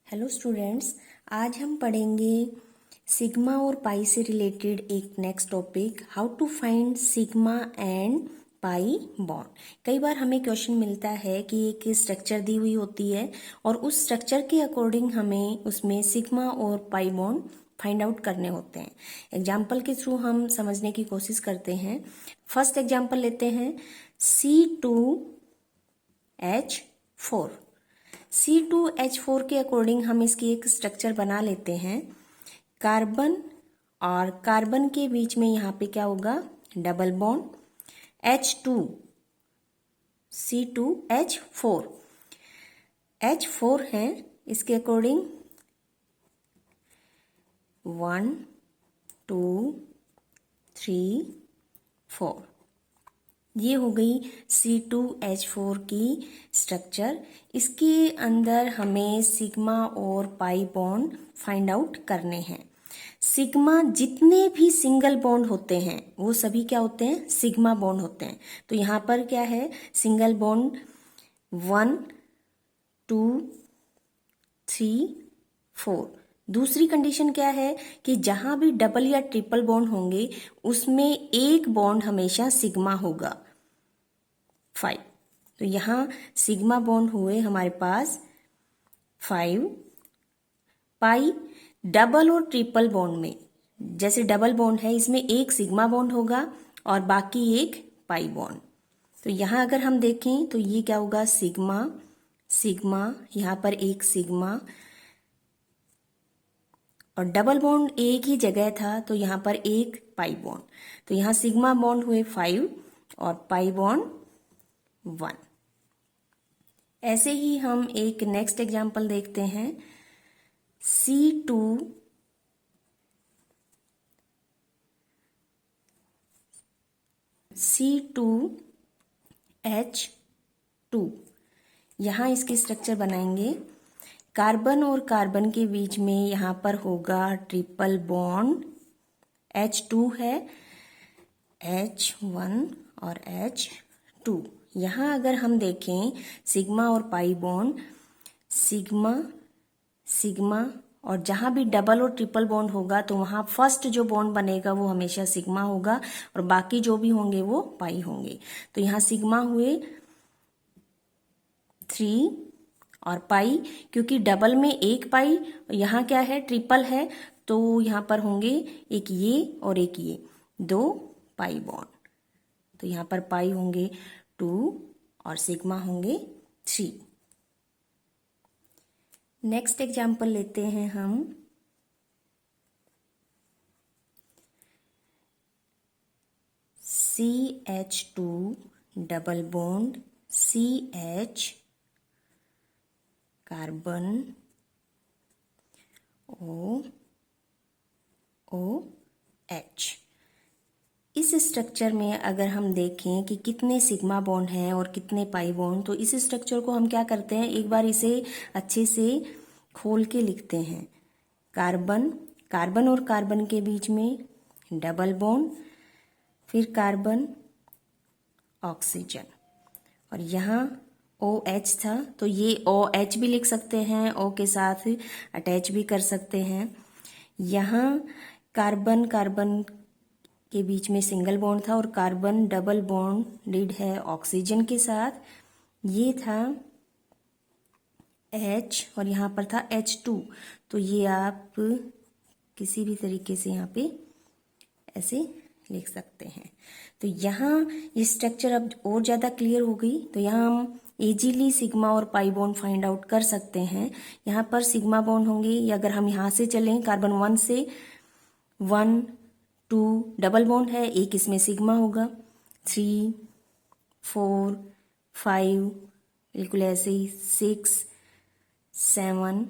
Hello students, आज हम पढ़ेंगे सिग्मा और पाई से रिलेटेड एक next topic, how to find sigma and pi bond. कई बार हमें क्वेश्चन मिलता है कि एक स्ट्रक्चर दी हुई होती है और उस स्ट्रक्चर के अकॉर्डिंग हमें उसमें सिग्मा और पाई बॉन्ड फाइंड आउट करने होते हैं। एग्जाम्पल के थ्रू हम समझने की कोशिश करते हैं। फर्स्ट एग्जाम्पल लेते हैं, C2H4। C2H4 के अकॉर्डिंग हम इसकी एक स्ट्रक्चर बना लेते हैं। कार्बन और कार्बन के बीच में यहाँ पे क्या होगा, double bond. H2 C2H4 H4 है, इसके अकॉर्डिंग 1 2 3 4, ये हो गई C2H4 की स्ट्रक्चर। इसके अंदर हमें सिग्मा और पाई बॉन्ड फाइंड आउट करने हैं। सिग्मा जितने भी सिंगल बॉन्ड होते हैं वो सभी क्या होते हैं, सिग्मा बॉन्ड होते हैं। तो यहाँ पर क्या है, सिंगल बॉन्ड 1 2 3 4। दूसरी कंडीशन क्या है कि जहां भी डबल या ट्रिपल बॉन्ड होंगे उसमें एक बॉन्ड हमेशा सिग्मा होगा, 5। तो यहाँ सिग्मा बॉन्ड हुए हमारे पास 5। पाई डबल और ट्रिपल बॉन्ड में, जैसे डबल बॉन्ड है इसमें एक सिग्मा बॉन्ड होगा और बाकी एक पाई बॉन्ड। तो यहाँ अगर हम देखें तो ये क्या होगा, सिग्मा सिग्मा, यहाँ पर एक सिग्मा और डबल बॉन्ड एक ही जगह था तो यहाँ पर एक पाई बॉन्ड। तो यहाँ सिग्मा बॉन्ड हुए 5 और पाई बॉन्ड 1। ऐसे ही हम एक नेक्स्ट एग्जांपल देखते हैं, C2H2। यहाँ इसकी स्ट्रक्चर बनाएंगे। कार्बन और कार्बन के बीच में यहाँ पर होगा ट्रिपल बॉन्ड, H2 है, H1 और H2। यहाँ अगर हम देखें सिग्मा और पाई बॉन्ड, सिग्मा सिग्मा, और जहाँ भी डबल और ट्रिपल बॉन्ड होगा तो वहाँ फर्स्ट जो बॉन्ड बनेगा वो हमेशा सिग्मा होगा और बाकी जो भी होंगे वो पाई होंगे। तो यहाँ सिग्मा हुए 3 और पाई, क्योंकि डबल में एक पाई, यहाँ क्या है ट्रिपल है तो यहाँ पर होंगे एक ये और एक ये, 2 पाई बॉन्ड। तो यहाँ पर पाई होंगे 2 और सिग्मा होंगे 3। नेक्स्ट एग्जाम्पल लेते हैं हम, CH2 double bond CH, carbon OH। इस स्ट्रक्चर में अगर हम देखें कि कितने सिग्मा बॉन्ड हैं और कितने पाई बॉन्ड, तो इस स्ट्रक्चर को हम क्या करते हैं, एक बार इसे अच्छे से खोल के लिखते हैं। कार्बन कार्बन और कार्बन के बीच में डबल बॉन्ड, फिर कार्बन ऑक्सीजन, और यहाँ OH था तो ये OH भी लिख सकते हैं, O के साथ अटैच भी कर सकते हैं। यहाँ कार्बन कार्बन के बीच में सिंगल बॉन्ड था और कार्बन डबल बॉन्डेड है ऑक्सीजन के साथ, ये था H और यहाँ पर था H2। तो ये आप किसी भी तरीके से यहाँ पे ऐसे लिख सकते हैं। तो यहाँ ये स्ट्रक्चर अब और ज़्यादा क्लियर हो गई। तो यहाँ हम इजीली सिग्मा और पाई बॉन्ड फाइंड आउट कर सकते हैं। यहाँ पर सिग्मा बॉन्ड होंगे, या अगर हम यहाँ से चलें कार्बन 1 से, 1 2 डबल बॉन्ड है, एक इसमें सिग्मा होगा, 3 4 5 बिल्कुल ऐसे ही, 6 7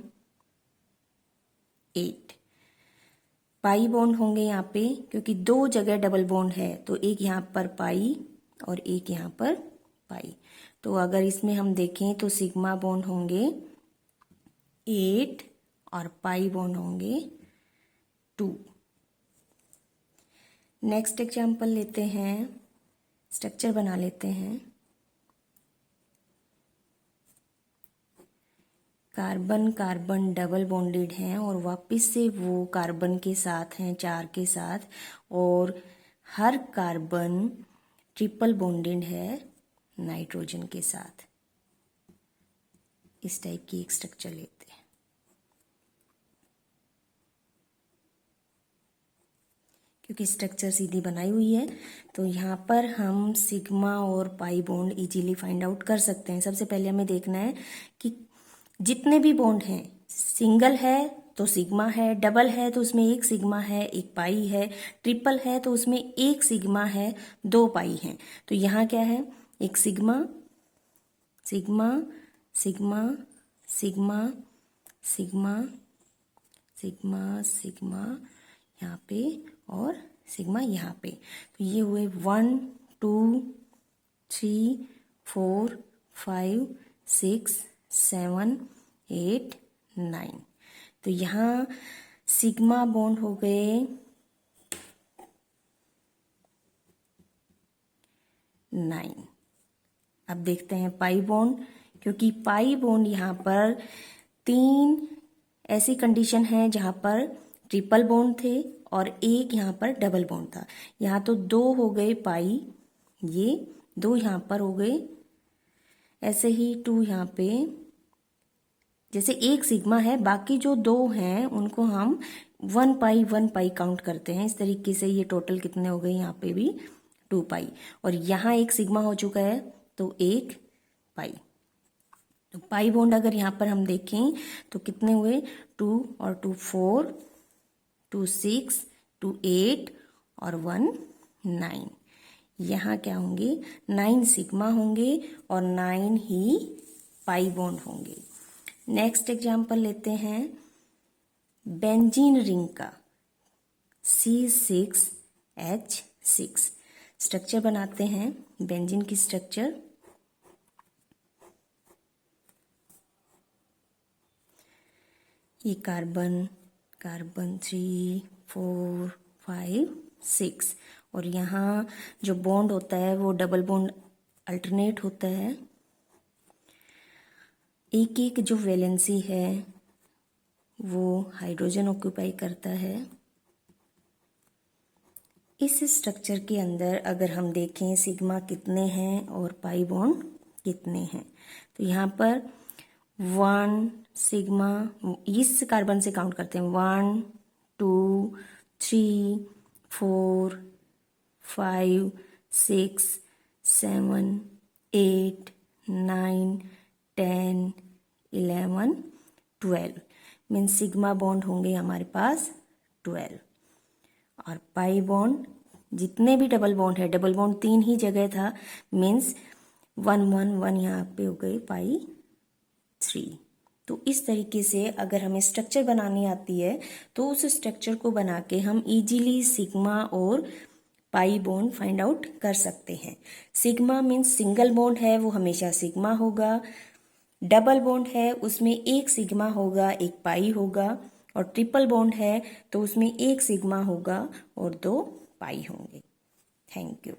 8 पाई बॉन्ड होंगे यहाँ पे, क्योंकि दो जगह डबल बॉन्ड है तो एक यहाँ पर पाई और एक यहाँ पर पाई। तो अगर इसमें हम देखें तो सिग्मा बॉन्ड होंगे 8 और पाई बॉन्ड होंगे 2। नेक्स्ट एग्जाम्पल लेते हैं, स्ट्रक्चर बना लेते हैं। कार्बन कार्बन डबल बॉन्डेड हैं और वापस से वो कार्बन के साथ हैं 4 के साथ, और हर कार्बन ट्रिपल बॉन्डेड है नाइट्रोजन के साथ। इस टाइप की एक स्ट्रक्चर लेते हैं। क्योंकि स्ट्रक्चर सीधी बनाई हुई है तो यहाँ पर हम सिग्मा और pi bond easily find out कर सकते हैं। सबसे पहले हमें देखना है कि जितने भी बॉन्ड हैं, सिंगल है तो सिग्मा है, डबल है तो उसमें एक सिग्मा है एक पाई है, ट्रिपल है तो उसमें एक सिग्मा है दो पाई हैं। तो यहाँ क्या है, एक sigma sigma sigma sigma sigma sigma sigma यहाँ पे और सिग्मा यहाँ पे। तो ये हुए 1 2 3 4 5 6 7 8 9। तो यहाँ सिग्मा बॉन्ड हो गए 9। अब देखते हैं पाई बॉन्ड, क्योंकि पाई बॉन्ड यहाँ पर 3 ऐसी कंडीशन है जहाँ पर ट्रिपल बॉन्ड थे और एक यहाँ पर डबल बॉन्ड था। यहाँ तो 2 हो गए पाई, ये 2 यहाँ पर हो गए, ऐसे ही 2 यहाँ पे, जैसे एक सिग्मा है बाकी जो 2 हैं उनको हम 1 पाई काउंट करते हैं। इस तरीके से ये टोटल कितने हो गए, यहाँ पे भी 2 पाई, और यहाँ एक सिग्मा हो चुका है तो एक पाई। तो पाई बॉन्ड अगर यहाँ पर हम देखें तो कितने हुए, 2 और 2 4, 2 6, 2 8 और 1 9। यहाँ क्या होंगे, 9 सिग्मा होंगे और 9 ही पाई बॉन्ड होंगे। नेक्स्ट एग्जाम्पल लेते हैं बेंजीन रिंग का, C6H6 स्ट्रक्चर बनाते हैं बेंजीन की स्ट्रक्चर। ये कार्बन कार्बन 3 4 5 6, और यहाँ जो बॉन्ड होता है वो डबल बॉन्ड अल्टरनेट होता है। एक एक जो वैलेंसी है वो हाइड्रोजन ऑक्यूपाई करता है। इस स्ट्रक्चर के अंदर अगर हम देखें सिग्मा कितने हैं और पाई बॉन्ड कितने हैं, तो यहाँ पर 1 सिग्मा, इस कार्बन से काउंट करते हैं, 1 2 3 4 5 6 7 8 9 10 11 12, मीन्स सिग्मा बॉन्ड होंगे हमारे पास 12। और पाई बॉन्ड जितने भी डबल बॉन्ड है, डबल बॉन्ड 3 ही जगह था, मीन्स 1 1 1 यहाँ पे हो गए पाई 3। तो इस तरीके से अगर हमें स्ट्रक्चर बनानी आती है तो उस स्ट्रक्चर को बना के हम इजीली सिग्मा और पाई बॉन्ड फाइंड आउट कर सकते हैं। सिग्मा मीन्स सिंगल बॉन्ड है वो हमेशा सिग्मा होगा, डबल बॉन्ड है उसमें एक सिग्मा होगा एक पाई होगा, और ट्रिपल बॉन्ड है तो उसमें एक सिग्मा होगा और 2 पाई होंगे। Thank you.